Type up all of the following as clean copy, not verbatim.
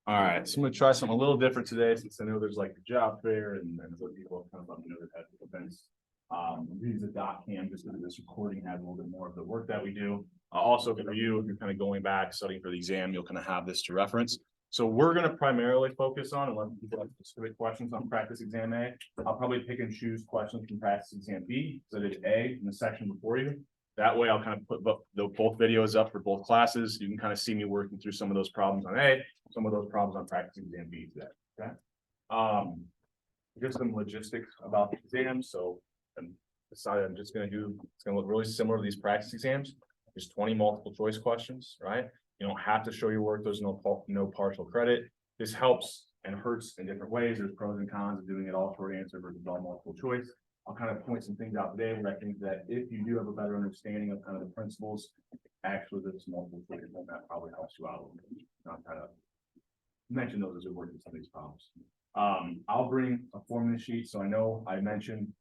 All right, so I'm gonna try something a little different today, since I know there's like the job fair and other people have kind of let me know they've had events. Use the dot cam just because this recording has a little bit more of the work that we do. Also for you, if you're kind of going back studying for the exam, you'll kind of have this to reference. So we're gonna primarily focus on, unless people have specific questions on practice exam A, I'll probably pick and choose questions from practice exam B, so there's A in the section before you. That way I'll kind of put both videos up for both classes. You can kind of see me working through some of those problems on A, some of those problems on practice exam B today, okay? Just some logistics about the exam. So I decided I'm just gonna do, it's gonna look really similar to these practice exams. There's 20 multiple choice questions, right? You don't have to show your work. There's no partial credit. This helps and hurts in different ways. There's pros and cons of doing it all short answer versus all multiple choice. I'll kind of point some things out today where I think that if you do have a better understanding of kind of the principles, actually this multiple choice, that probably helps you out a little bit. I'll kind of mention those as we work through some of these problems. I'll bring a formula sheet. So I know I mentioned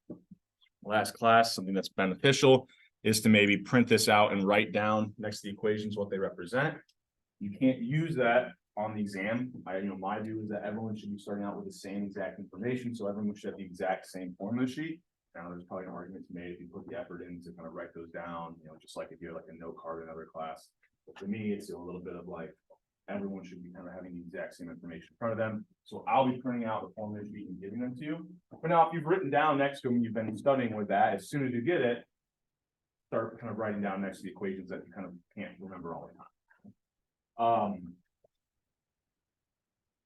last class, something that's beneficial is to maybe print this out and write down next to the equations what they represent. You can't use that on the exam. My view is that everyone should be starting out with the same exact information. So everyone should have the exact same formula sheet. Now there's probably an argument to be made if you put the effort in to kind of write those down, just like if you're like a note card in another class. But for me, it's a little bit of like, everyone should be kind of having the exact same information in front of them. So I'll be printing out the formula sheet and giving them to you. But now if you've written down next to them, you've been studying with that, as soon as you get it, start kind of writing down next to the equations that you kind of can't remember all the time.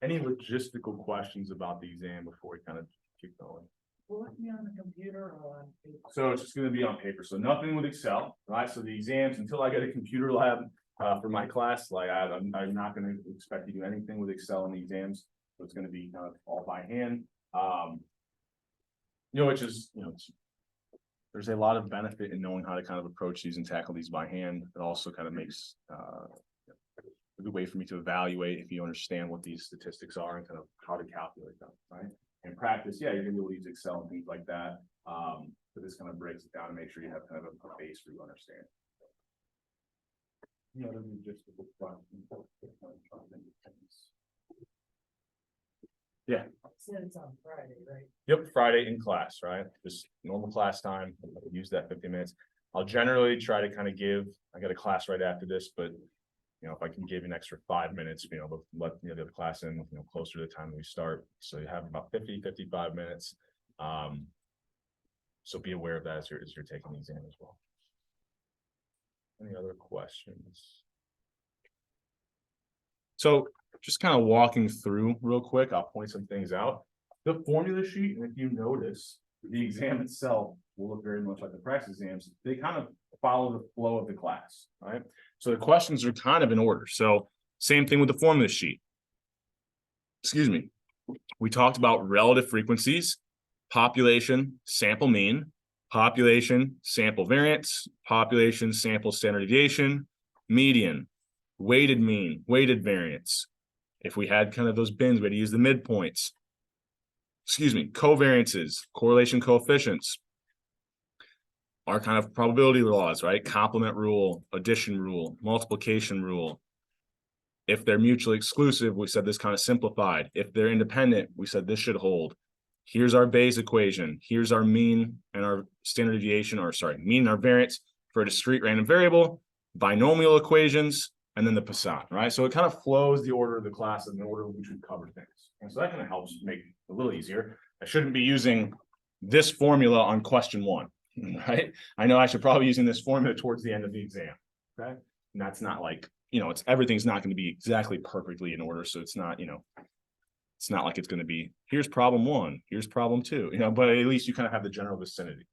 Any logistical questions about the exam before we kind of keep going? Will it be on the computer or on paper? So it's just going to be on paper. So nothing with Excel, right? So the exams, until I get a computer lab for my class, like I'm not going to expect to do anything with Excel in the exams. So it's going to be kind of all by hand. Which is, there's a lot of benefit in knowing how to kind of approach these and tackle these by hand. It also kind of makes a good way for me to evaluate if you understand what these statistics are and kind of how to calculate them, right? In practice, yeah, you're gonna be able to use Excel and things like that. But this kind of breaks it down to make sure you have kind of a base for you to understand. Any other logistical questions? Yeah. It's on Friday, right? Yep, Friday in class, right? Just normal class time. Use that 50 minutes. I'll generally try to kind of I got a class right after this, but if I can give an extra 5 minutes, but let the other class in, closer to the time we start. So you have about 55 minutes. So be aware of that as you're taking the exam as well. Any other questions? So just kind of walking through real quick, I'll point some things out. The formula sheet, and if you notice, the exam itself will look very much like the practice exams. They kind of follow the flow of the class, right? So the questions are kind of in order. So same thing with the formula sheet. Excuse me. We talked about relative frequencies, population, sample mean, population, sample variance, population, sample standard deviation, median, weighted mean, weighted variance. If we had kind of those bins, we had to use the midpoints. Excuse me, covariances, correlation coefficients, our kind of probability laws, right? Complement rule, addition rule, multiplication rule. If they're mutually exclusive, we said this kind of simplified. If they're independent, we said this should hold. Here's our Bayes equation. Here's our mean and our standard deviation, mean and our variance for a discrete random variable, binomial equations, and then the Poisson, right? So it kind of flows the order of the class and the order in which we cover things. And so that kind of helps make it a little easier. I shouldn't be using this formula on question 1, right? I know I should probably be using this formula towards the end of the exam, okay? And that's not like, everything's not going to be exactly perfectly in order. So it's not, it's not like it's going to be, here's problem 1, here's problem 2, but at least you kind of have the general vicinity.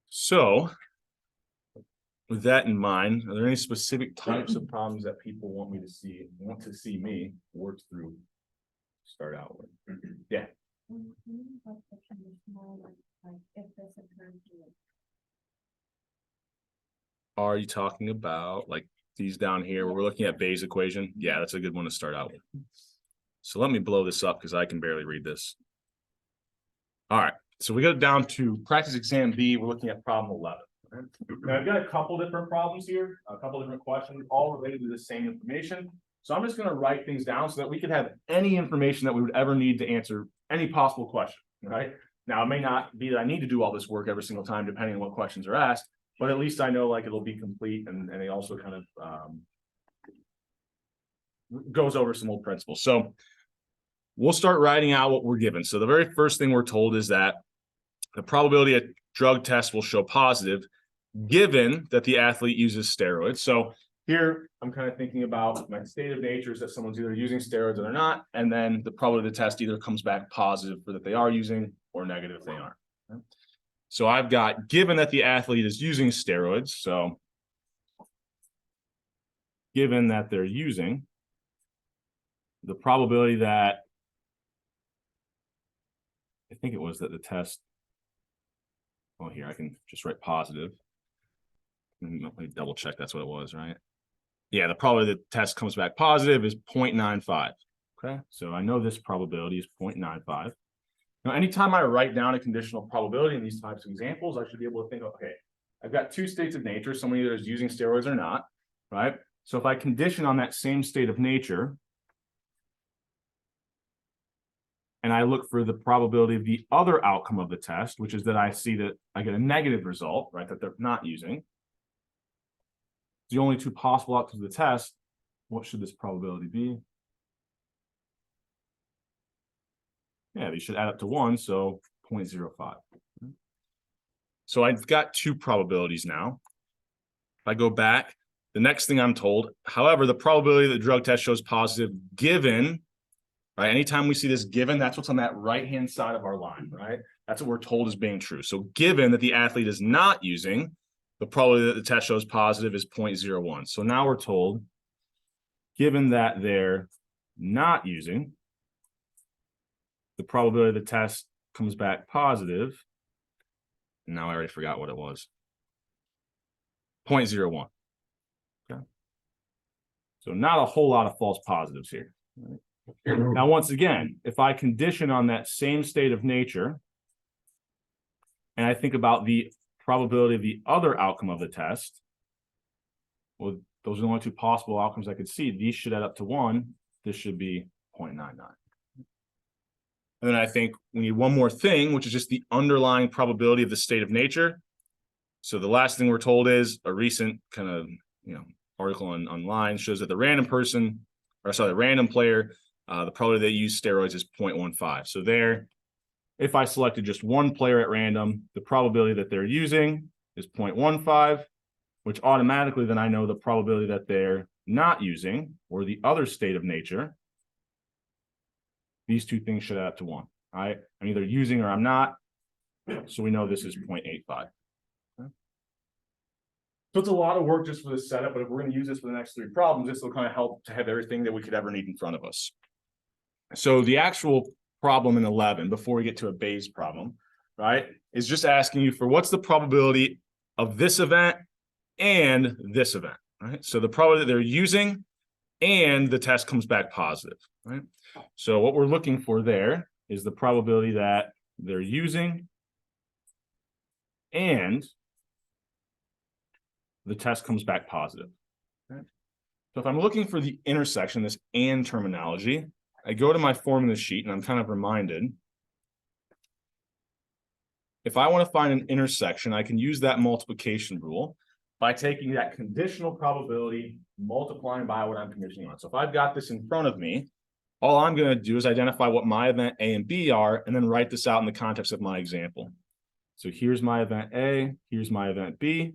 So with that in mind, are there any specific types of problems that people want to see me work through to start out with? Yeah. Are you talking about like these down here where we're looking at Bayes equation? Yeah, that's a good one to start out with. So let me blow this up because I can barely read this. All right, so we go down to practice exam B. We're looking at problem 11. Now I've got a couple different problems here, a couple different questions, all related to the same information. So I'm just gonna write things down so that we could have any information that we would ever need to answer any possible question, right? Now, it may not be that I need to do all this work every single time, depending on what questions are asked, but at least I know like it'll be complete and it also kind of goes over some old principles. So we'll start writing out what we're given. So the very first thing we're told is that the probability a drug test will show positive, given that the athlete uses steroids. So here I'm kind of thinking about my state of nature is that someone's either using steroids or they're not, and then the probability the test either comes back positive for that they are using or negative if they aren't. So I've got given that the athlete is using steroids. So given that they're using, the probability that I think it was that the test, well, here I can just write positive. Let me double check that's what it was, right? Yeah, the probability the test comes back positive is 0.95. Okay, so I know this probability is 0.95. Now, anytime I write down a conditional probability in these types of examples, I should be able to think, okay, I've got two states of nature, someone either is using steroids or not, right? So if I condition on that same state of nature, and I look for the probability of the other outcome of the test, which is that I see that I get a negative result, right, that they're not using. The only two possible outcomes of the test, what should this probability be? Yeah, they should add up to 1, so 0.05. So I've got two probabilities now. If I go back, the next thing I'm told, however, the probability that the drug test shows positive given, right? Anytime we see this given, that's what's on that right-hand side of our line, right? That's what we're told is being true. So given that the athlete is not using, the probability that the test shows positive is 0.01. So now we're told, given that they're not using, the probability the test comes back positive. Now I already forgot what it was. 0.01. Okay. So not a whole lot of false positives here. Right? Now, once again, if I condition on that same state of nature, and I think about the probability of the other outcome of the test, well, those are the only two possible outcomes I could see. These should add up to 1. This should be 0.99. And then I think we need one more thing, which is just the underlying probability of the state of nature. So the last thing we're told is a recent kind of, article online shows that the random player, the probability they use steroids is 0.15. So there, if I selected just one player at random, the probability that they're using is 0.15, which automatically then I know the probability that they're not using, or the other state of nature, these two things should add up to 1. Right? I'm either using or I'm not. So we know this is 0.85. Okay. So it's a lot of work just for this setup, but if we're going to use this for the next 3 problems, this will kind of help to have everything that we could ever need in front of us. So the actual problem in 11, before we get to a Bayes problem, right, is just asking you for what's the probability of this event and this event, right? So the probability that they're using and the test comes back positive, right? So what we're looking for there is the probability that they're using and the test comes back positive. Okay. So if I'm looking for the intersection, this and terminology, I go to my formula sheet and I'm kind of reminded, if I want to find an intersection, I can use that multiplication rule by taking that conditional probability, multiplying by what I'm conditioning on. So if I've got this in front of me, all I'm going to do is identify what my event A and B are, and then write this out in the context of my example. So here's my event A, here's my event B.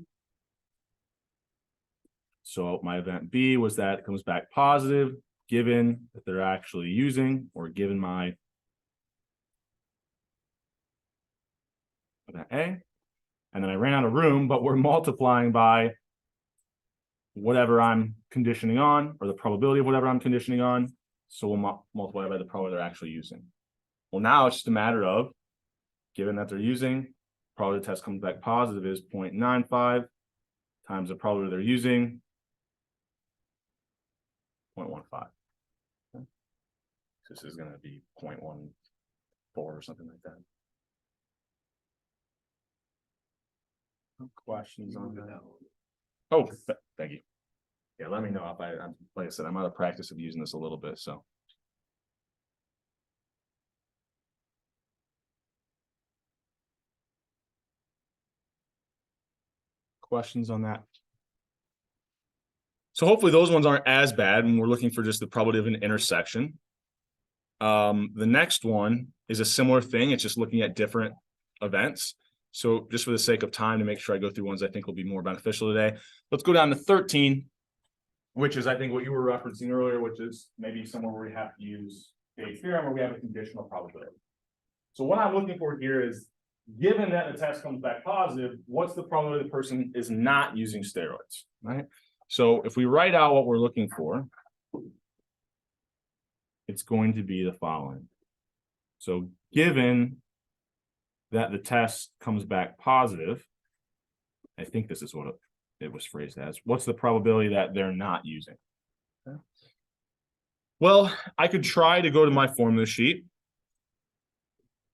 So my event B was that it comes back positive, given that they're actually using, or given my event A. And then I ran out of room, but we're multiplying by whatever I'm conditioning on, or the probability of whatever I'm conditioning on. So we'll multiply by the probability they're actually using. Well, now it's just a matter of, given that they're using, probability the test comes back positive is 0.95 times the probability they're using, 0.15. Okay. This is going to be 0.14 or something like that. Questions on that? Oh, thank you. Yeah, let me know if like I said, I'm out of practice of using this a little bit, so. Questions on that? So hopefully those ones aren't as bad when we're looking for just the probability of an intersection. The next one is a similar thing. It's just looking at different events. So just for the sake of time to make sure I go through ones I think will be more beneficial today, let's go down to 13, which is I think what you were referencing earlier, which is maybe somewhere where we have to use Bayes' theorem where we have a conditional probability. So what I'm looking for here is, given that the test comes back positive, what's the probability the person is not using steroids, right? So if we write out what we're looking for, it's going to be the following. So given that the test comes back positive, I think this is what it was phrased as, what's the probability that they're not using? Okay. Well, I could try to go to my formula sheet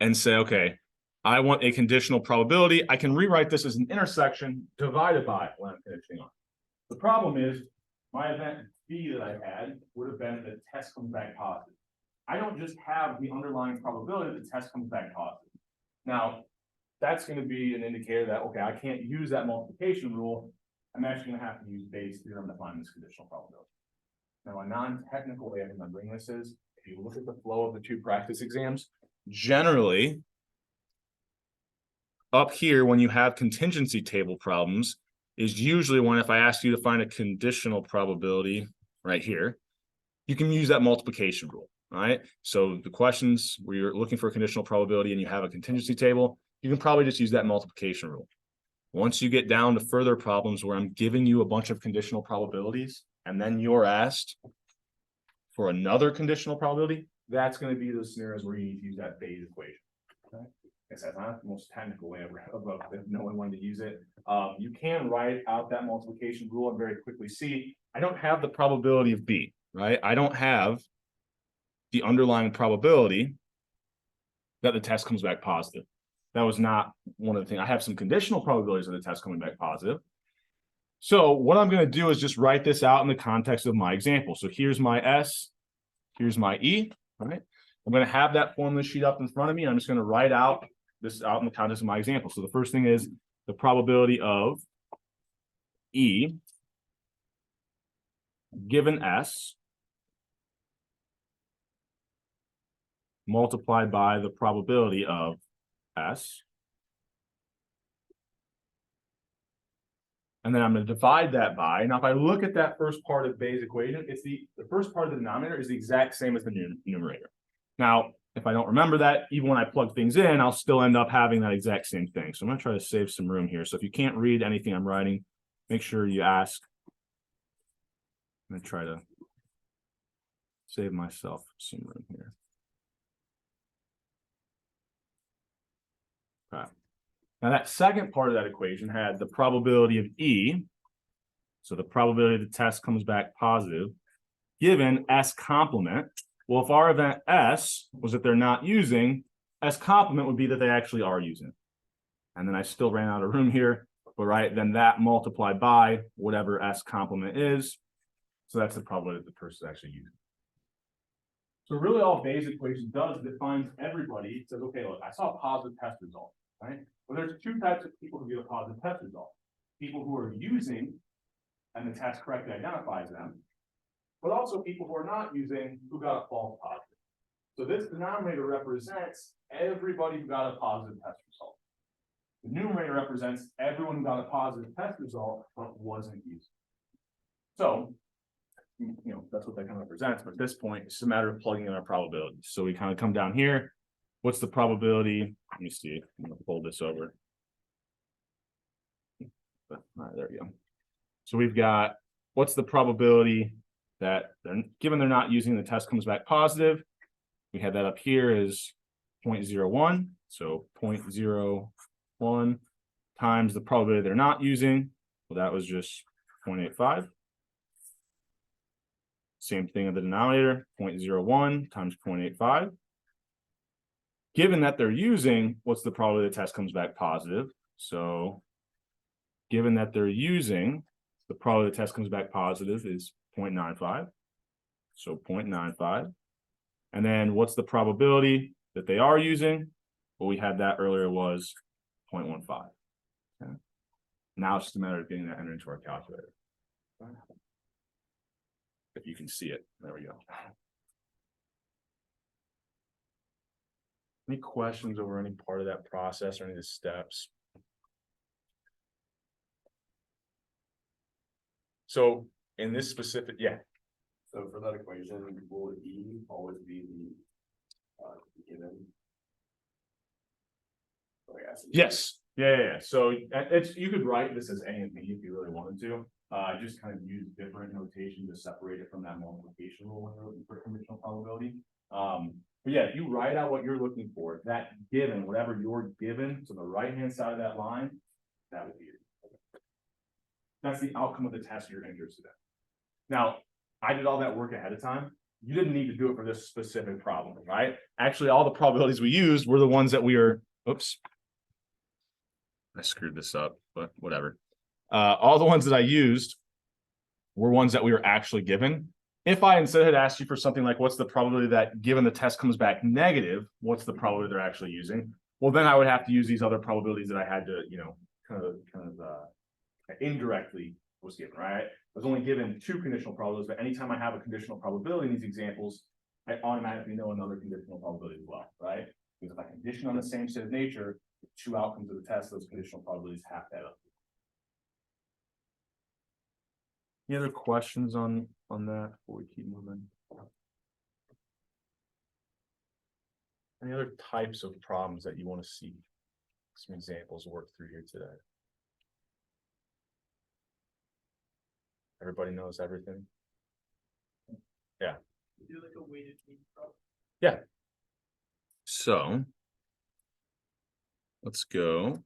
and say, okay, I want a conditional probability. I can rewrite this as an intersection divided by what I'm finishing on. The problem is my event B that I had would have been that the test comes back positive. I don't just have the underlying probability that the test comes back positive. Now, that's going to be an indicator that, okay, I can't use that multiplication rule. I'm actually going to have to use Bayes' theorem to find this conditional probability. Now, a non-technical way of remembering this is, if you look at the flow of the two practice exams, generally, up here, when you have contingency table problems, is usually when if I ask you to find a conditional probability right here, you can use that multiplication rule, all right? So the questions where you're looking for a conditional probability and you have a contingency table, you can probably just use that multiplication rule. Once you get down to further problems where I'm giving you a bunch of conditional probabilities and then you're asked for another conditional probability, that's going to be those scenarios where you need to use that Bayes equation. Okay? That's not the most technical way of if no one wanted to use it. You can write out that multiplication rule and very quickly see, I don't have the probability of B, right? I don't have the underlying probability that the test comes back positive. That was not one of the things. I have some conditional probabilities of the test coming back positive. So what I'm going to do is just write this out in the context of my example. So here's my S, here's my E, all right? I'm going to have that formula sheet up in front of me. I'm just going to write out this out in the context of my example. So the first thing is the probability of E given S multiplied by the probability of S. And then I'm going to divide that by, now if I look at that first part of Bayes' equation, it's the first part of the denominator is the exact same as the numerator. Now, if I don't remember that, even when I plug things in, I'll still end up having that exact same thing. So I'm going to try to save some room here. So if you can't read anything I'm writing, make sure you ask. I'm going to try to save myself some room here. Okay. Now that second part of that equation had the probability of E. So the probability the test comes back positive given S complement. Well, if our event S was that they're not using, S complement would be that they actually are using. And then I still ran out of room here, but right, then that multiplied by whatever S complement is. So that's the probability that the person is actually using. So really all Bayes' equation does is it finds everybody. It says, okay, look, I saw a positive test result, right? Well, there's two types of people who get a positive test result. People who are using and the test correctly identifies them, but also people who are not using who got a false positive. So this denominator represents everybody who got a positive test result. The numerator represents everyone who got a positive test result but wasn't using. So, you know, that's what that kind of represents. But at this point, it's a matter of plugging in our probabilities. So we kind of come down here. What's the probability? Let me see. I'm going to fold this over. All right, there we go. So we've got what's the probability that given they're not using the test comes back positive. We have that up here is 0.01. So 0.01 times the probability they're not using. Well, that was just 0.85. Same thing in the denominator, 0.01 times 0.85. Given that they're using, what's the probability the test comes back positive? So given that they're using the probability the test comes back positive is 0.95. So 0.95. And then what's the probability that they are using? Well, we had that earlier was 0.15. Okay. Now it's just a matter of getting that entered into our calculator. If you can see it, there we go. Any questions over any part of that process or any of the steps? So in this specific, yeah. So for that equation, will E always be given? So I guess. Yes. Yeah. So it's, you could write this as A and B if you really wanted to. Just kind of use different notation to separate it from that multiplication rule when you're looking for conditional probability. But yeah, if you write out what you're looking for, that given, whatever you're given to the right-hand side of that line, that would be it. That's the outcome of the test you're interested in. Now, I did all that work ahead of time. You didn't need to do it for this specific problem, right? Actually, all the probabilities we used were the ones that we are, oops. I screwed this up, but whatever. All the ones that I used were ones that we were actually given. If I instead had asked you for something like, what's the probability that given the test comes back negative, what's the probability they're actually using? Well, then I would have to use these other probabilities that I had to, you know, kind of indirectly was given, right? I was only given 2 conditional probabilities, but anytime I have a conditional probability in these examples, I automatically know another conditional probability as well, right? Because if I condition on the same state of nature, the 2 outcomes of the test, those conditional probabilities have to add up. Any other questions on that before we keep moving? Any other types of problems that you want to see some examples work through here today? Everybody knows everything? Yeah. Do like a weighted mean problem. Yeah. So let's go.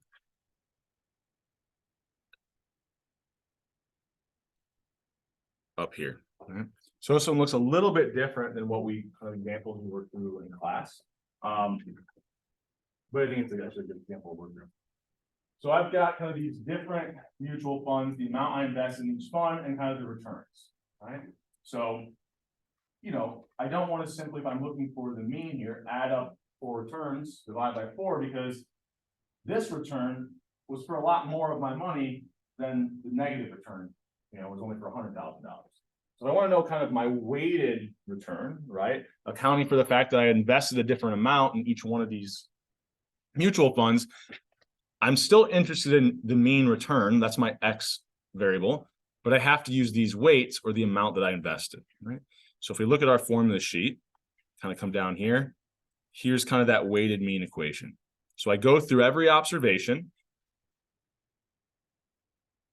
Up here. Right? So this one looks a little bit different than what we kind of examples we worked through in class. But I think it's actually a good example of work through. So I've got kind of these different mutual funds, the amount I invest in each fund and kind of the returns. Right. So, you know, I don't want to simply, if I'm looking for the mean here, add up 4 returns, divide by 4, because this return was for a lot more of my money than the negative return. You know, it was only for $100,000. So I want to know kind of my weighted return, right? Accounting for the fact that I invested a different amount in each one of these mutual funds. I'm still interested in the mean return. That's my X variable, but I have to use these weights or the amount that I invested, right? So if we look at our formula sheet, kind of come down here, here's kind of that weighted mean equation. So I go through every observation.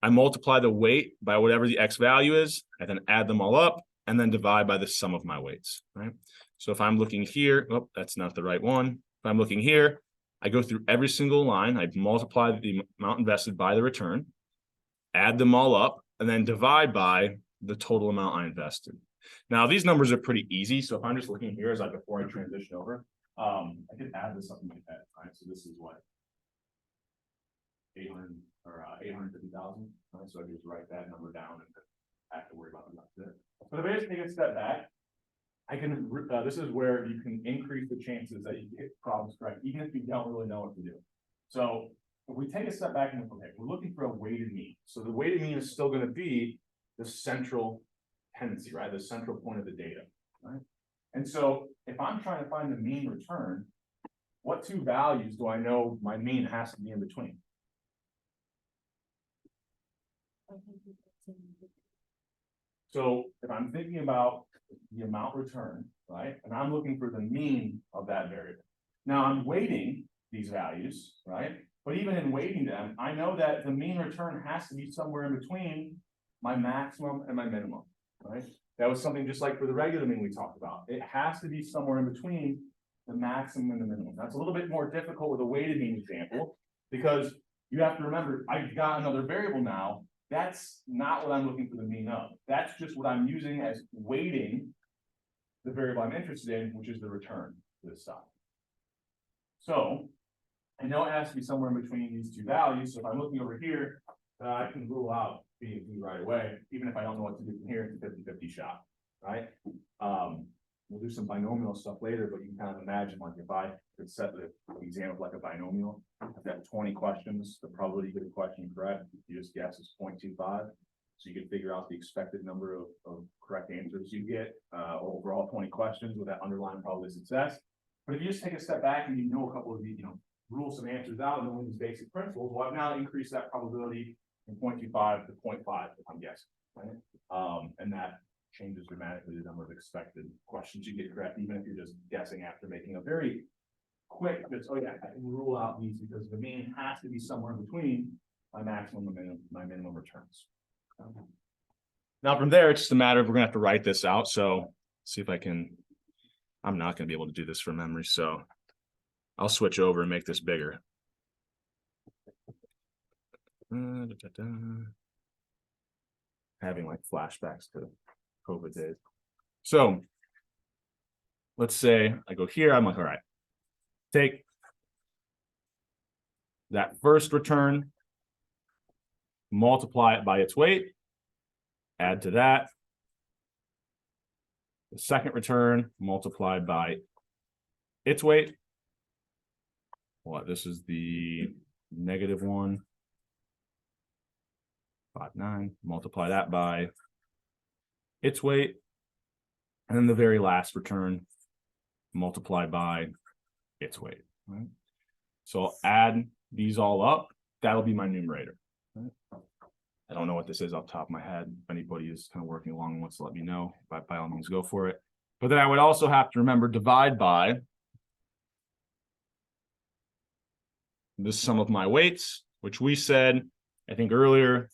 I multiply the weight by whatever the X value is, I then add them all up and then divide by the sum of my weights, right? So if I'm looking here, oh, that's not the right one. If I'm looking here, I go through every single line, I multiply the amount invested by the return, add them all up, and then divide by the total amount I invested. Now, these numbers are pretty easy. So if I'm just looking here as like before I transition over, I could add this up in my head, right? So this is what? 800 or 850,000. Right? So I just write that number down and have to worry about it. But if I just take a step back, I can, this is where you can increase the chances that you get problems correct, even if you don't really know what to do. So if we take a step back and okay, we're looking for a weighted mean. So the weighted mean is still going to be the central tendency, right? The central point of the data, right? And so if I'm trying to find the mean return, what 2 values do I know my mean has to be in between? So if I'm thinking about the amount returned, right, and I'm looking for the mean of that variable. Now I'm weighting these values, right? But even in weighting them, I know that the mean return has to be somewhere in between my maximum and my minimum, right? That was something just like for the regular mean we talked about. It has to be somewhere in between the maximum and the minimum. That's a little bit more difficult with a weighted mean example because you have to remember, I've got another variable now. That's not what I'm looking for the mean of. That's just what I'm using as weighting the variable I'm interested in, which is the return to this side. So I know it has to be somewhere in between these 2 values. So if I'm looking over here, I can rule out B and B right away, even if I don't know what to do from here, it's a 50-50 shot, right? We'll do some binomial stuff later, but you can kind of imagine, like, if I could set the exam of like a binomial, I've got 20 questions, the probability you get a question correct, you just guess is 0.25. So you can figure out the expected number of correct answers you get, over all 20 questions with that underlying probability of success. But if you just take a step back and you know a couple of these, rule some answers out and know these basic principles, well, I've now increased that probability from 0.25 to 0.5, if I'm guessing, right? And that changes dramatically the number of expected questions you get correct, even if you're just guessing after making a very quick, just, oh yeah, I can rule out these because the mean has to be somewhere in between my maximum and my minimum returns. Now from there, it's just a matter of, we're gonna have to write this out. So see if I can, I'm not gonna be able to do this from memory. So I'll switch over and make this bigger. Having like flashbacks to COVID days. So let's say I go here, I'm like, all right, take that first return, multiply it by its weight, add to that. The second return multiplied by its weight. What, this is the negative one. 5.9, multiply that by its weight. And then the very last return multiplied by its weight, right? So I'll add these all up. That'll be my numerator. Right? I don't know what this is off the top of my head. If anybody is kind of working along and wants to let me know, by all means, go for it. But then I would also have to remember divide by the sum of my weights, which we said, I think earlier,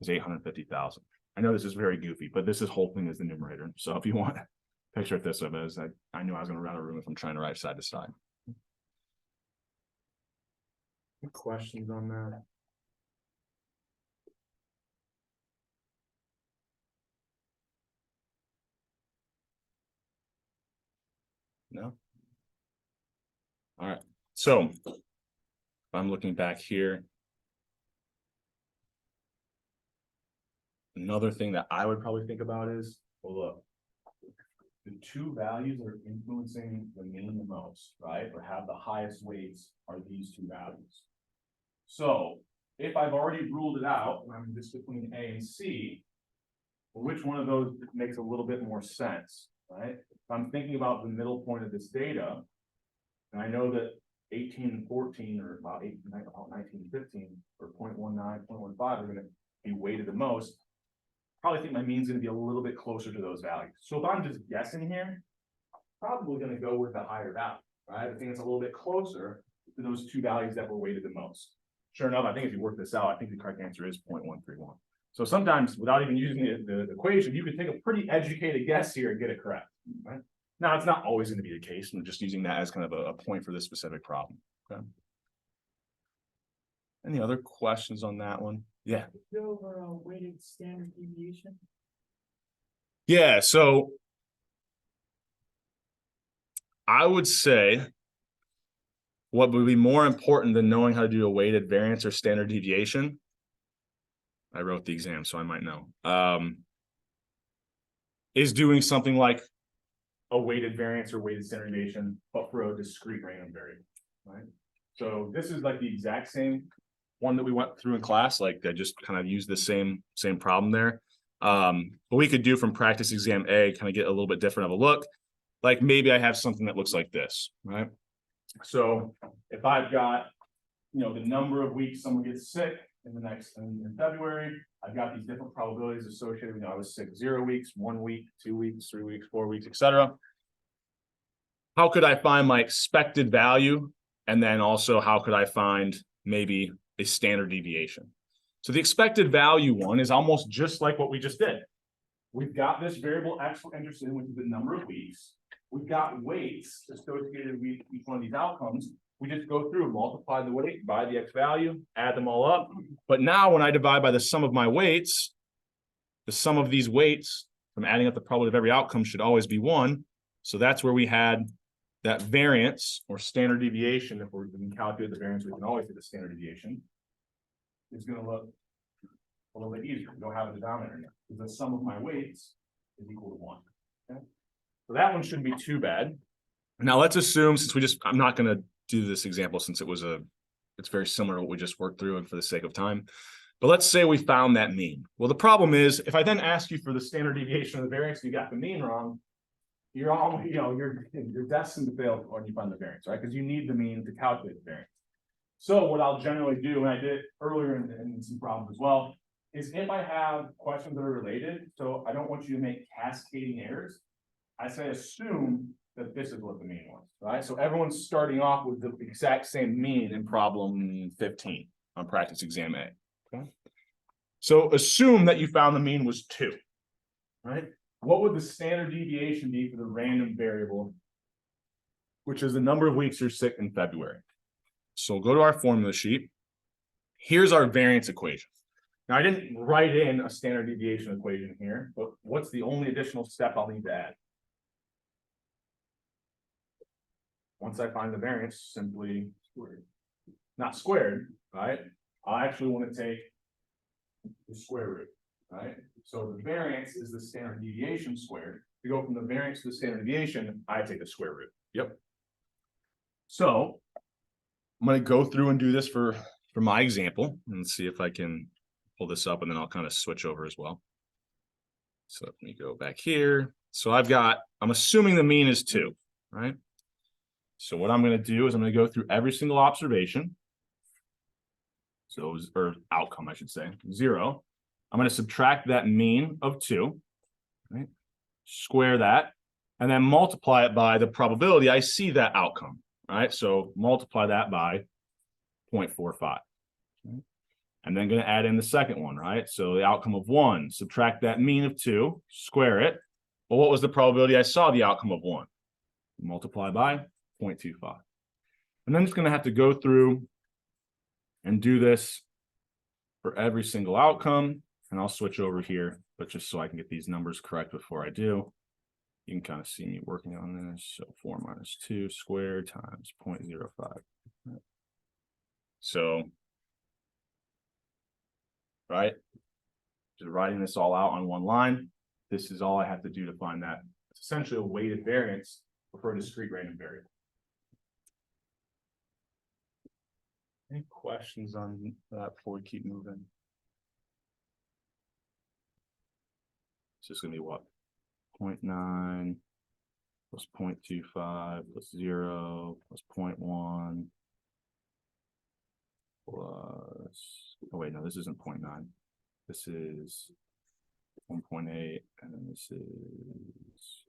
is 850,000. I know this is very goofy, but this whole thing is the numerator. So if you want to picture it this way, as I knew I was going to run a room if I'm trying to write side to side. Any questions on that? No? All right. So if I'm looking back here, another thing that I would probably think about is, well, look, the two values that are influencing the mean the most, right, or have the highest weights are these two values. So if I've already ruled it out, and I'm just between A and C, well, which one of those makes a little bit more sense, right? If I'm thinking about the middle point of this data, and I know that 18 and 14 or about 19 and 15 or 0.19, 0.15 are going to be weighted the most. Probably think my mean is going to be a little bit closer to those values. So if I'm just guessing here, probably going to go with the higher value, right? I think it's a little bit closer to those two values that were weighted the most. Sure enough, I think if you work this out, I think the correct answer is 0.131. So sometimes without even using the equation, you could take a pretty educated guess here and get it correct, right? Now, it's not always going to be the case. I'm just using that as kind of a point for this specific problem. Okay. Any other questions on that one? Yeah. Over a weighted standard deviation. Yeah, so I would say what would be more important than knowing how to do a weighted variance or standard deviation. I wrote the exam, so I might know. Is doing something like a weighted variance or weighted standard deviation, but for a discrete random variable, right? So this is like the exact same one that we went through in class. Like I just kind of used the same problem there. But we could do from practice exam A, kind of get a little bit different of a look. Like maybe I have something that looks like this, right? So if I've got, the number of weeks someone gets sick in February, I've got these different probabilities associated with, I was sick 0 weeks, 1 week, 2 weeks, 3 weeks, 4 weeks, etc. How could I find my expected value? And then also how could I find maybe a standard deviation? So the expected value one is almost just like what we just did. We've got this variable X we're interested in, which is the number of weeks. We've got weights associated with each one of these outcomes. We just go through, multiply the weight by the X value, add them all up. But now when I divide by the sum of my weights, the sum of these weights from adding up the probability of every outcome should always be 1. So that's where we had that variance or standard deviation. If we can calculate the variance, we can always get the standard deviation. is gonna look a little bit easier. You don't have a denominator now, because the sum of my weights is equal to 1. Okay, so that one shouldn't be too bad. Now let's assume, since I'm not gonna do this example since it's very similar to what we just worked through and for the sake of time. But let's say we found that mean. Well, the problem is if I then ask you for the standard deviation of the variance, you got the mean wrong, you're all, you're destined to fail when you find the variance, right? Because you need the mean to calculate the variance. So what I'll generally do, and I did it earlier in some problems as well, is if I have questions that are related, so I don't want you to make cascading errors, I say assume that this is what the mean was, right? So everyone's starting off with the exact same mean in problem 15 on practice exam A. Okay. So assume that you found the mean was 2, right? What would the standard deviation be for the random variable, which is the number of weeks you're sick in February? So go to our formula sheet. Here's our variance equation. Now I didn't write in a standard deviation equation here, but what's the only additional step I'll need to add? Once I find the variance, simply not squared, right? I actually want to take the square root, right? So the variance is the standard deviation squared. To go from the variance to the standard deviation, I take the square root. Yep. So I'm going to go through and do this for my example and see if I can pull this up, and then I'll kind of switch over as well. So let me go back here. So I'm assuming the mean is 2, right? So what I'm going to do is I'm going to go through every single observation. So, or outcome, I should say, 0. I'm going to subtract that mean of 2, right? Square that, and then multiply it by the probability I see that outcome, right? So multiply that by 0.45. Okay? And then going to add in the second one, right? So the outcome of 1, subtract that mean of 2, square it. Well, what was the probability I saw the outcome of 1? Multiply by 0.25. And then it's going to have to go through and do this for every single outcome. And I'll switch over here, but just so I can get these numbers correct before I do, you can kind of see me working on this. So 4 minus 2 squared times 0.05. So, right, just writing this all out on one line. This is all I have to do to find that. It's essentially a weighted variance for a discrete random variable. Any questions on that before we keep moving? It's just gonna be what? 0.9 plus 0.25 plus 0 plus 0.1 plus, oh wait, no, this isn't 0.9. This is 1.8, and then this is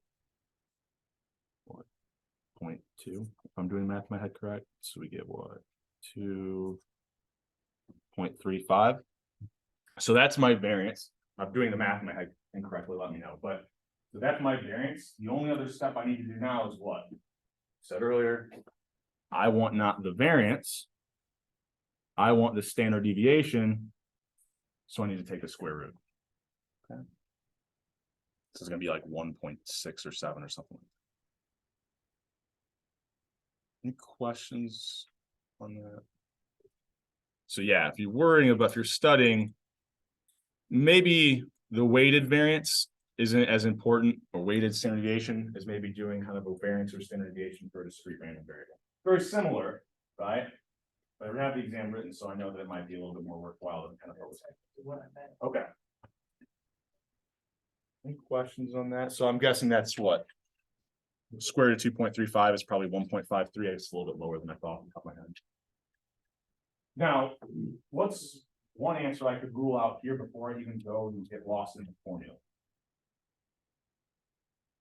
what? 0.2, if I'm doing math in my head correct. So we get what? 2.35. So that's my variance. I'm doing the math in my head incorrectly, let me know. But so that's my variance. The only other step I need to do now is what? I said earlier, I want not the variance, I want the standard deviation. So I need to take the square root. Okay. This is going to be like 1.6 or 7 or something. Any questions on that? So yeah, if you're worrying about, if you're studying, maybe the weighted variance isn't as important, or weighted standard deviation is maybe doing kind of a variance or standard deviation for a discrete random variable. Very similar, right? But I have the exam written, so I know that it might be a little bit more worthwhile than kind of what. Okay. Any questions on that? So I'm guessing that's what? Square root of 2.35 is probably 1.53. It's a little bit lower than I thought off the top of my head. Now, what's one answer I could rule out here before I even go and get lost in the formula?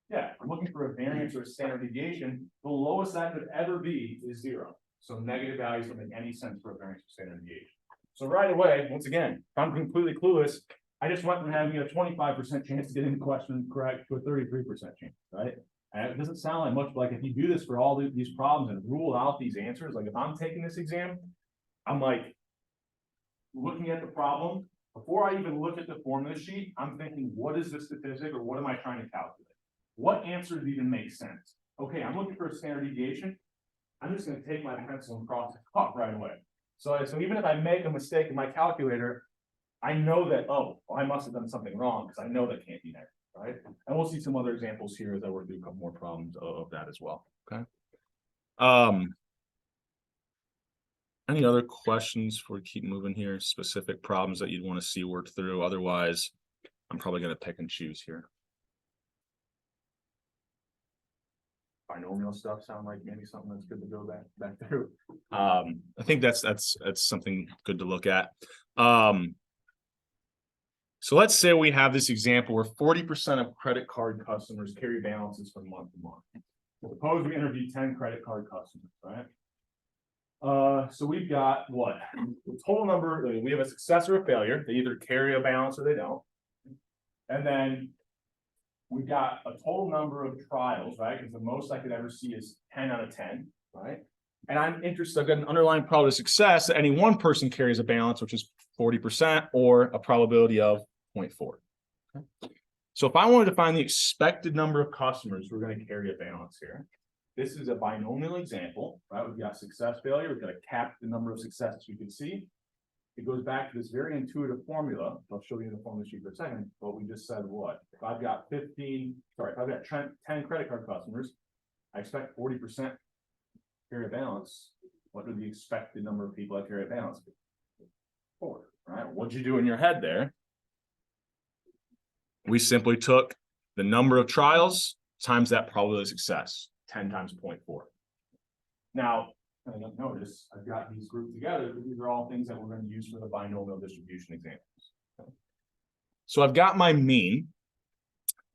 Yeah, I'm looking for a variance or a standard deviation. The lowest that could ever be is 0. So negative values don't make any sense for a variance or standard deviation. So right away, once again, if I'm completely clueless, I just went from having a 25% chance to getting the question correct to a 33% chance, right? And it doesn't sound like much, but like if you do this for all these problems and rule out these answers, like if I'm taking this exam, I'm like looking at the problem. Before I even look at the formula sheet, I'm thinking, what is the statistic or what am I trying to calculate? What answers even make sense? Okay, I'm looking for a standard deviation. I'm just going to take my pencil and cross it off right away. So even if I make a mistake in my calculator, I know that, oh, I must have done something wrong, because I know that can't be negative, right? And we'll see some other examples here as I work through a couple more problems of that as well, okay? Any other questions before we keep moving here? Specific problems that you'd want to see worked through? Otherwise, I'm probably going to pick and choose here. Binomial stuff sound like maybe something that's good to go back through. I think that's something good to look at. So let's say we have this example where 40% of credit card customers carry balances from month to month. Suppose we interview 10 credit card customers, right? So we've got what? The total number, we have a success or a failure. They either carry a balance or they don't. And then we've got a total number of trials, right? Because the most I could ever see is 10 out of 10, right? And I'm interested, I've got an underlying probability of success that any one person carries a balance, which is 40%, or a probability of 0.4. Okay. So if I wanted to find the expected number of customers who are going to carry a balance here, this is a binomial example, right? We've got success, failure. We've got to cap the number of successes we can see. It goes back to this very intuitive formula. I'll show you the formula sheet for a second, but we just said what? If I've got 10 credit card customers, I expect 40% carry a balance. What would the expected number of people that carry a balance be? 4, right? What'd you do in your head there? We simply took the number of trials times that probability of success, 10 times 0.4. Now, notice I've got these grouped together, but these are all things that we're going to use for the binomial distribution examples. Okay. So I've got my mean.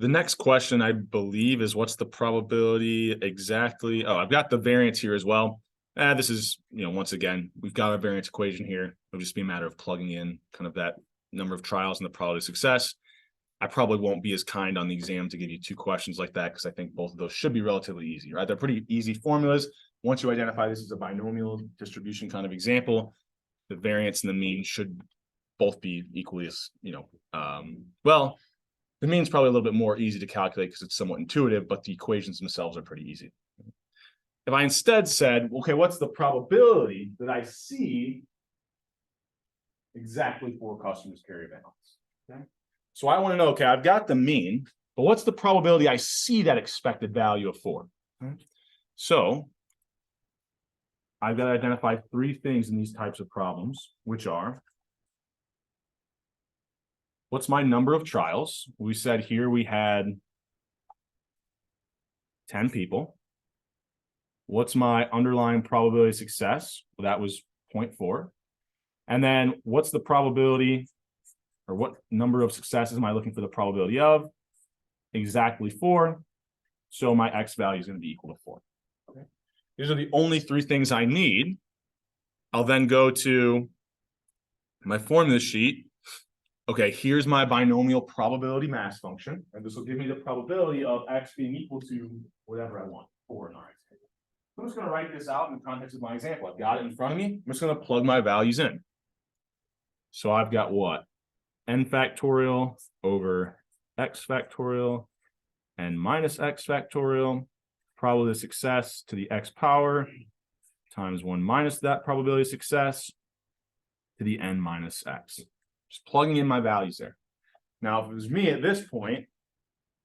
The next question, I believe, is what's the probability exactly? Oh, I've got the variance here as well. This is, once again, we've got a variance equation here. It'll just be a matter of plugging in kind of that number of trials and the probability of success. I probably won't be as kind on the exam to give you 2 questions like that, because I think both of those should be relatively easy, right? They're pretty easy formulas. Once you identify this as a binomial distribution kind of example, the variance and the mean should both be equally as, well, the mean is probably a little bit more easy to calculate because it's somewhat intuitive, but the equations themselves are pretty easy. If I instead said, okay, what's the probability that I see exactly 4 customers carry a balance? Okay. So I want to know, okay, I've got the mean, but what's the probability I see that expected value of 4? Okay. So I've got to identify 3 things in these types of problems, which are, what's my number of trials? We said here we had 10 people. What's my underlying probability of success? Well, that was 0.4. And then what's the probability, or what number of successes am I looking for the probability of? Exactly 4. So my X value is going to be equal to 4. Okay. These are the only 3 things I need. I'll then go to my formula sheet. Okay, here's my binomial probability mass function. And this will give me the probability of X being equal to whatever I want, 4 in our example. I'm just going to write this out in the context of my example. I've got it in front of me. I'm just going to plug my values in. So I've got what? N factorial over X factorial and minus X factorial, probability of success to the X power times 1 minus that probability of success to the N minus X. Just plugging in my values there. Now, if it was me at this point,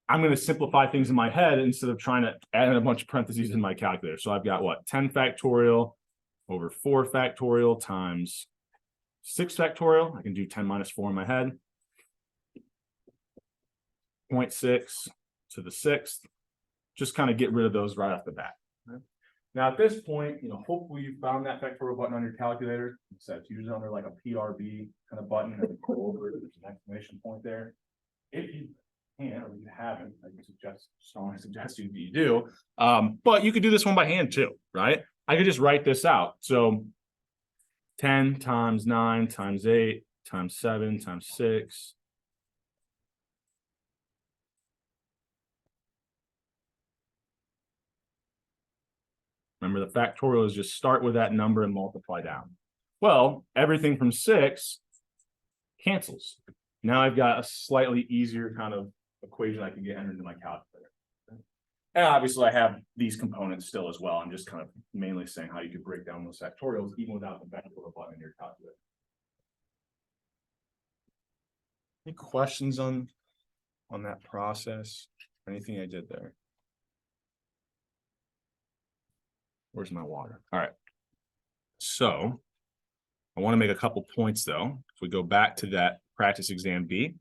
I'm going to simplify things in my head instead of trying to add in a bunch of parentheses in my calculator. So I've got what? 10 factorial over 4 factorial times 6 factorial. I can do 10 minus 4 in my head. 0.6 to the 6th. Just kind of get rid of those right off the bat. Okay. Now at this point, hopefully you found that factorial button on your calculator. So it's usually under like a PRB kind of button. And go over it. There's an exclamation point there. If you can, or you haven't, I strongly suggest you do. But you could do this one by hand too, right? I could just write this out. So 10 times 9 times 8 times 7 times 6. Remember, the factorial is just start with that number and multiply down. Well, everything from 6 cancels. Now I've got a slightly easier kind of equation I can get entered into my calculator. And obviously I have these components still as well. I'm just kind of mainly saying how you could break down those factorials even without the benefit of a button in your calculator. Any questions on that process? Anything I did there? Where's my water? All right. So I want to make a couple points though. If we go back to that practice exam B,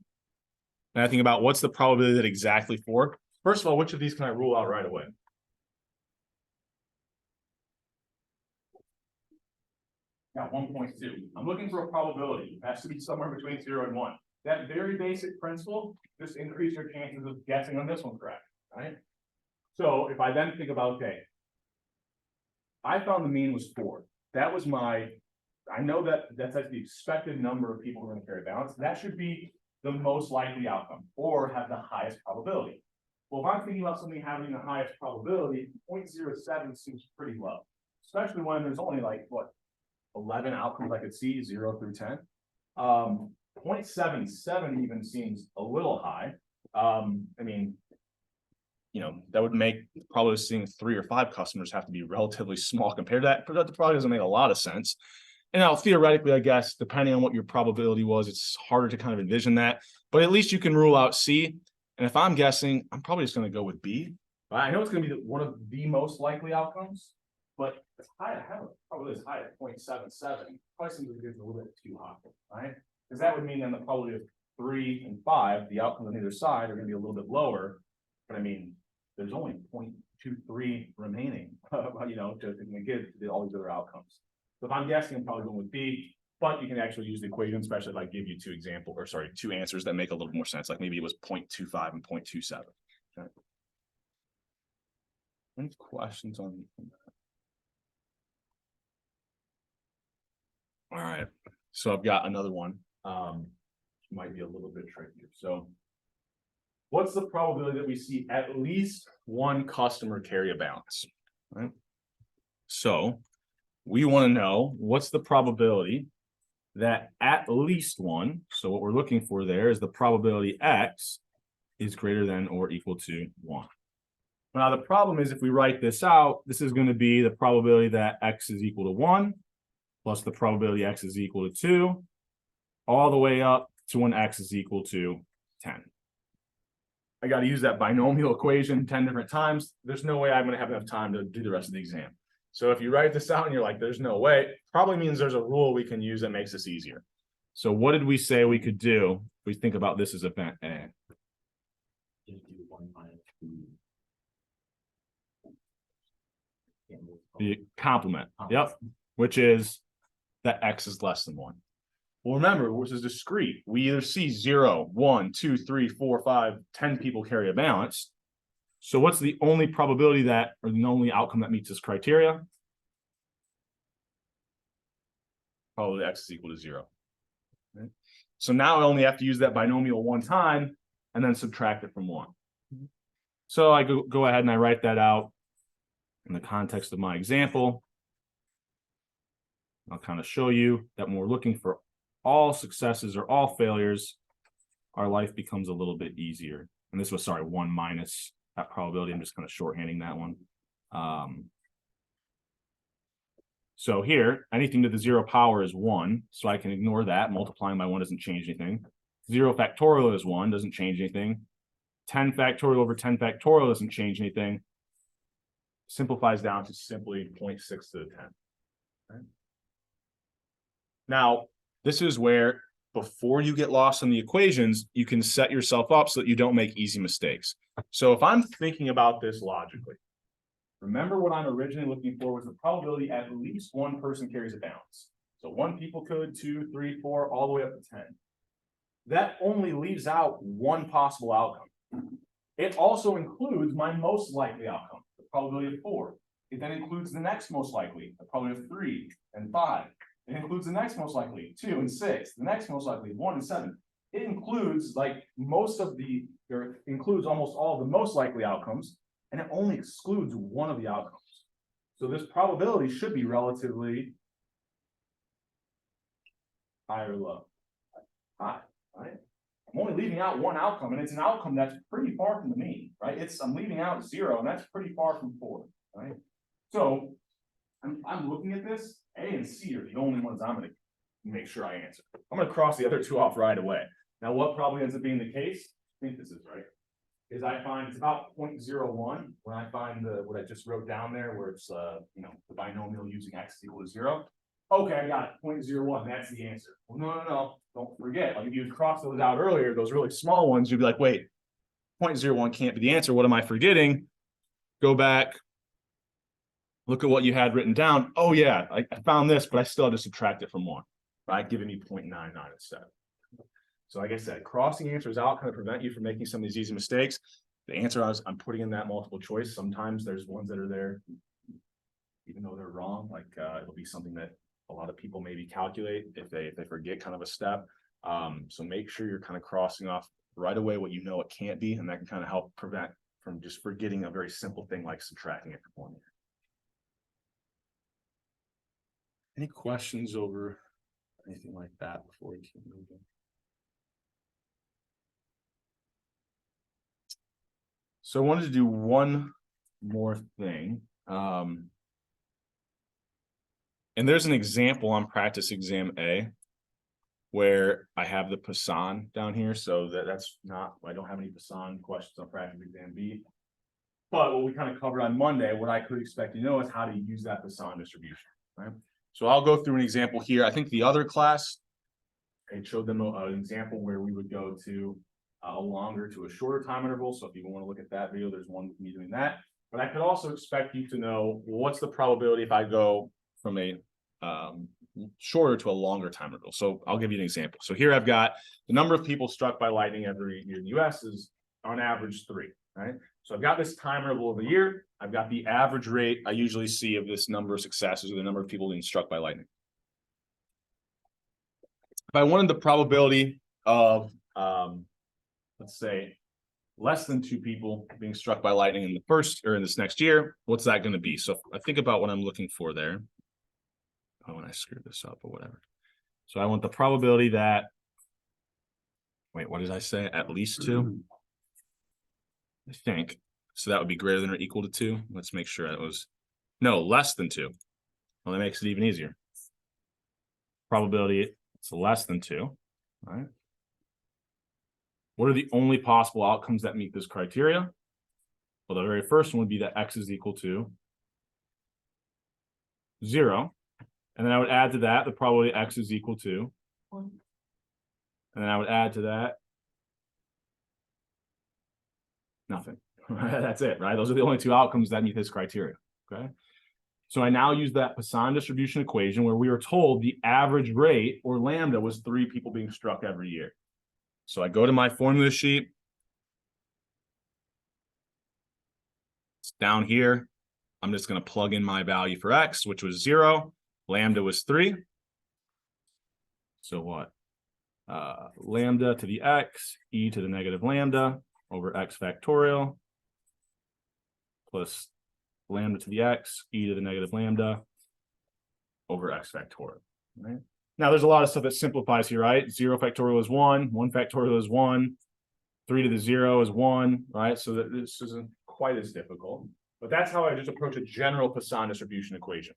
and I think about what's the probability that exactly for. First of all, which of these can I rule out right away? Got 1.2. I'm looking for a probability. It has to be somewhere between 0 and 1. That very basic principle just increase your chances of guessing on this one correct, right? So if I then think about, okay, I found the mean was 4. That was my, I know that that's like the expected number of people who are going to carry balance. That should be the most likely outcome or have the highest probability. Well, if I'm thinking about something having the highest probability, 0.07 seems pretty low, especially when there's only like what 11 outcomes I could see, 0 through 10. 0.77 even seems a little high. I mean, you know, that would make probably seeing 3 or 5 customers have to be relatively small compared to that, but that probably doesn't make a lot of sense. And now theoretically, I guess, depending on what your probability was, it's harder to kind of envision that, but at least you can rule out C. And if I'm guessing, I'm probably just going to go with B. I know it's going to be one of the most likely outcomes, but it's high to have it, probably as high at 0.77. Probably seems like it's a little bit too high, right? Because that would mean then the probability of 3 and 5, the outcomes on either side are going to be a little bit lower. But I mean, there's only 0.23 remaining, you know, to give all these other outcomes. So if I'm guessing, I'm probably going with B. But you can actually use the equation, especially if I give you 2 answers that make a little more sense. Like maybe it was 0.25 and 0.27. Okay. Any questions on that? All right. So I've got another one. Might be a little bit trickier. So what's the probability that we see at least one customer carry a balance? Right. So we want to know what's the probability that at least one, so what we're looking for there is the probability X is greater than or equal to 1. Now, the problem is if we write this out, this is going to be the probability that X is equal to 1 plus the probability X is equal to 2, all the way up to when X is equal to 10. I got to use that binomial equation 10 different times. There's no way I'm going to have enough time to do the rest of the exam. So if you write this out and you're like, there's no way, probably means there's a rule we can use that makes this easier. So what did we say we could do if we think about this as event A? Just do 1 minus 2. The complement, yep, which is that X is less than 1. Well, remember, this is discrete. We either see 0, 1, 2, 3, 4, 5, 10 people carry a balance. So what's the only probability that, or the only outcome that meets this criteria? Probably X is equal to 0. Okay. So now I only have to use that binomial 1 time and then subtract it from 1. So I go ahead and I write that out in the context of my example. I'll kind of show you that when we're looking for all successes or all failures, our life becomes a little bit easier. And this was, 1 minus that probability. I'm just kind of shorthanding that one. So here, anything to the 0 power is 1. So I can ignore that. Multiplying by 1 doesn't change anything. 0 factorial is 1, doesn't change anything. 10 factorial over 10 factorial doesn't change anything. Simplifies down to simply 0.6 to the 10. Right? Now, this is where, before you get lost in the equations, you can set yourself up so that you don't make easy mistakes. So if I'm thinking about this logically, remember what I'm originally looking for was the probability at least one person carries a balance. So 1 people could, 2, 3, 4, all the way up to 10. That only leaves out one possible outcome. It also includes my most likely outcome, the probability of 4. It then includes the next most likely, the probability of 3 and 5. It includes the next most likely, 2 and 6, the next most likely, 1 and 7. It includes includes almost all of the most likely outcomes, and it only excludes one of the outcomes. So this probability should be relatively high or low. High, right? I'm only leaving out one outcome, and it's an outcome that's pretty far from the mean, right? I'm leaving out 0, and that's pretty far from 4, right? So I'm looking at this, A and C are the only ones I'm gonna make sure I answer. I'm gonna cross the other 2 off right away. Now, what probably ends up being the case, I think this is right, is I find it's about 0.01 when I find what I just wrote down there, where it's, you know, the binomial using x is equal to 0. Okay, I got it, 0.01, that's the answer. Well, no, don't forget, like if you had crossed those out earlier, those really small ones, you'd be like, wait, 0.01 can't be the answer, what am I forgetting? Go back, look at what you had written down. Oh yeah, I found this, but I still had to subtract it from 1, right? Giving me 0.99 instead. So like I said, crossing answers out kind of prevent you from making some of these easy mistakes. The answer I'm putting in that multiple choice. Sometimes there's ones that are there, even though they're wrong, like it'll be something that a lot of people maybe calculate if they forget kind of a step. So make sure you're kind of crossing off right away what you know it can't be, and that can kind of help prevent from just forgetting a very simple thing like subtracting it from 1. Any questions over anything like that before we keep moving? So I wanted to do one more thing. And there's an example on practice exam A where I have the Poisson down here. So that's not, I don't have any Poisson questions on practice exam B. But what we kind of covered on Monday, what I could expect to know is how to use that Poisson distribution, right? So I'll go through an example here. I think the other class, I showed them an example where we would go to a longer to a shorter time interval. So if you want to look at that video, there's one with me doing that. But I could also expect you to know, well, what's the probability if I go from a shorter to a longer time interval? So I'll give you an example. So here I've got the number of people struck by lightning every year in the US is on average 3, right? So I've got this time interval of a year. I've got the average rate I usually see of this number of successes, or the number of people being struck by lightning. If I wanted the probability of, let's say, less than 2 people being struck by lightning in the first or in this next year, what's that going to be? So I think about what I'm looking for there. Oh, and I screwed this up or whatever. So I want the probability that, wait, what did I say? At least 2, I think. So that would be greater than or equal to 2. Let's make sure that was, no, less than 2. Well, that makes it even easier. Probability it's less than 2, right? What are the only possible outcomes that meet this criteria? Well, the very first one would be that x is equal to 0. And then I would add to that the probability x is equal to 1. And then I would add to that nothing. That's it, right? Those are the only 2 outcomes that meet this criteria, okay? So I now use that Poisson distribution equation where we were told the average rate, or lambda, was 3 people being struck every year. So I go to my formula sheet. It's down here. I'm just going to plug in my value for x, which was 0. Lambda was 3. So what? Lambda to the x, e to the negative lambda over x factorial plus lambda to the x, e to the negative lambda over x factorial, right? Now, there's a lot of stuff that simplifies here, right? 0 factorial is 1, 1 factorial is 1, 3 to the 0 is 1, right? So that this isn't quite as difficult, but that's how I just approach a general Poisson distribution equation.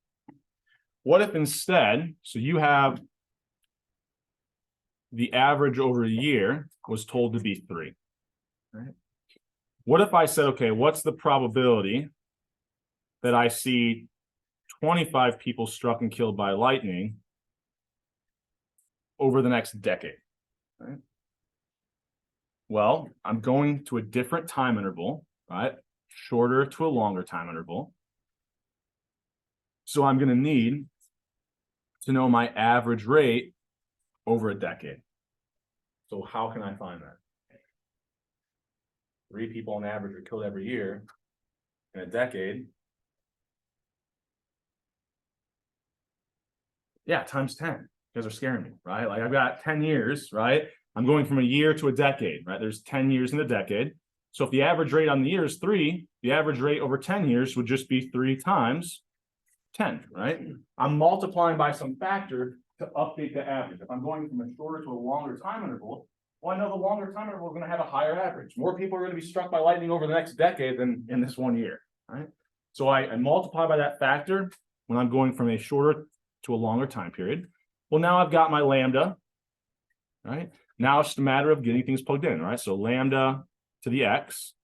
What if instead, so you have the average over a year was told to be 3, right? What if I said, okay, what's the probability that I see 25 people struck and killed by lightning over the next decade, right? Well, I'm going to a different time interval, right? Shorter to a longer time interval. So I'm going to need to know my average rate over a decade. So how can I find that? 3 people on average are killed every year in a decade. Yeah, times 10. You guys are scaring me, right? Like I've got 10 years, right? I'm going from a year to a decade, right? There's 10 years in a decade. So if the average rate on the year is 3, the average rate over 10 years would just be 3 times 10, right? I'm multiplying by some factor to update the average. If I'm going from a shorter to a longer time interval, Well, I know the longer time interval, we're gonna have a higher average. More people are gonna be struck by lightning over the next decade than in this 1 year, right? So I multiply by that factor when I'm going from a shorter to a longer time period. Well, now I've got my lambda, right? Now it's just a matter of getting things plugged in, right? So lambda to the x,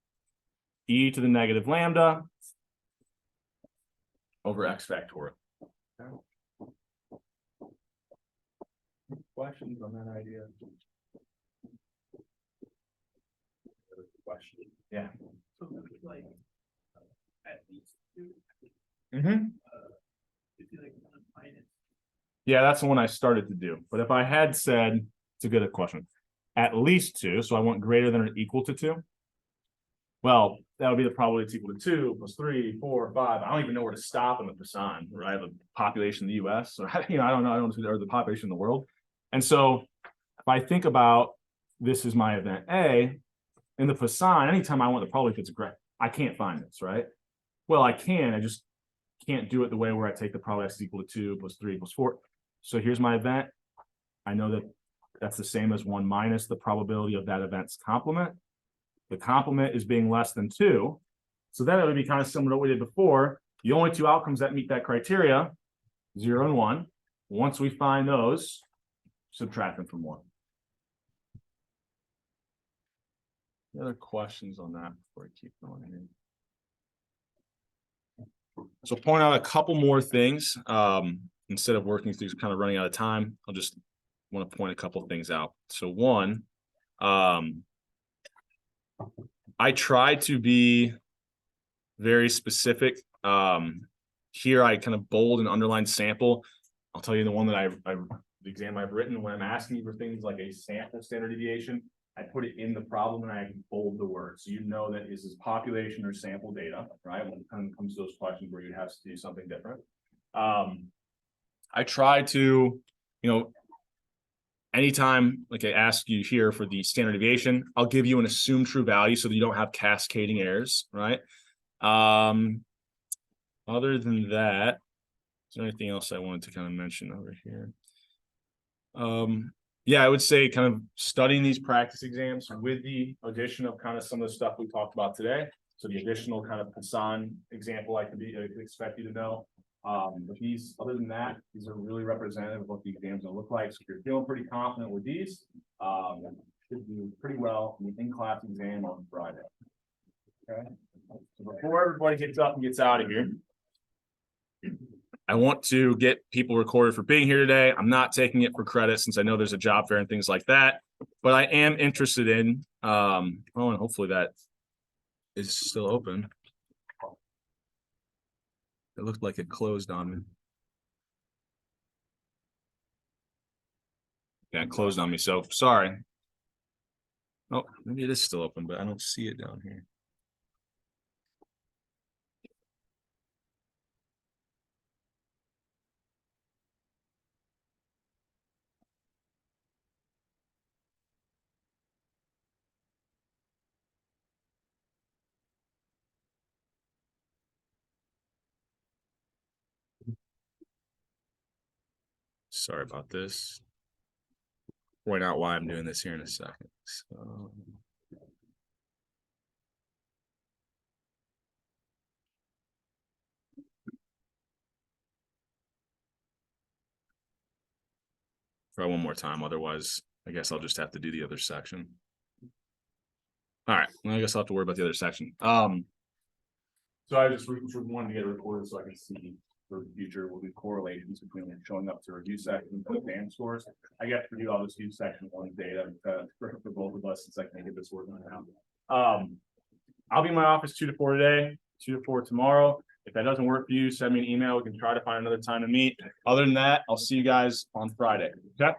e to the negative lambda over x factorial. Questions on that idea? Question. Yeah. So like, at least two, Mm-hmm. if you like one minus. Yeah, that's the one I started to do. But if I had said, it's a good question, at least 2, so I want greater than or equal to 2. Well, that would be the probability it's equal to 2 plus 3, 4, 5. I don't even know where to stop in the Poisson, right? I have a population in the US, or I don't know, or the population in the world. And so if I think about this is my event A, in the Poisson, anytime I want the probability fits a graph, I can't find this, right? Well, I can, I just can't do it the way where I take the probability x equal to 2 plus 3 plus 4. So here's my event. I know that that's the same as 1 minus the probability of that event's complement. The complement is being less than 2. So then it would be kind of similar to what we did before. The only 2 outcomes that meet that criteria, 0 and 1. Once we find those, subtract them from 1. Any other questions on that before I keep going here? So point out a couple more things. Instead of working through kind of running out of time, I'll just want to point a couple things out. So one, I try to be very specific. Here I kind of bold and underline sample. I'll tell you the one that the exam I've written when I'm asking for things like a sample standard deviation, I put it in the problem and I bold the word. So you know that is this population or sample data, right? When it comes to those questions where you have to do something different. I try to, anytime like I ask you here for the standard deviation, I'll give you an assumed true value so that you don't have cascading errors, right? Other than that, is there anything else I wanted to kind of mention over here? Yeah, I would say kind of studying these practice exams with the addition of kind of some of the stuff we talked about today. So the additional kind of Poisson example I could expect you to know. But these, other than that, these are really representative of what the exams will look like. So if you're feeling pretty confident with these, should do pretty well in the in-class exam on Friday. Okay. So before everybody gets up and gets out of here, I want to get people recorded for being here today. I'm not taking it for credit since I know there's a job fair and things like that, but I am interested in, and hopefully that is still open. It looked like it closed on me. Yeah, it closed on me, so sorry. Oh, maybe it is still open, but I don't see it down here. Sorry about this. Point out why I'm doing this here in a second. So... try one more time, otherwise I guess I'll just have to do the other section. All right, well, I guess I'll have to worry about the other section. So I just wanted to get it recorded so I can see for the future will be correlations between showing up to review section and exam scores. I get to review all this new section 1 data for both of us since I can get this working out. I'll be in my office 2 to 4 today, 2 to 4 tomorrow. If that doesn't work for you, send me an email. We can try to find another time to meet. Other than that, I'll see you guys on Friday. Okay.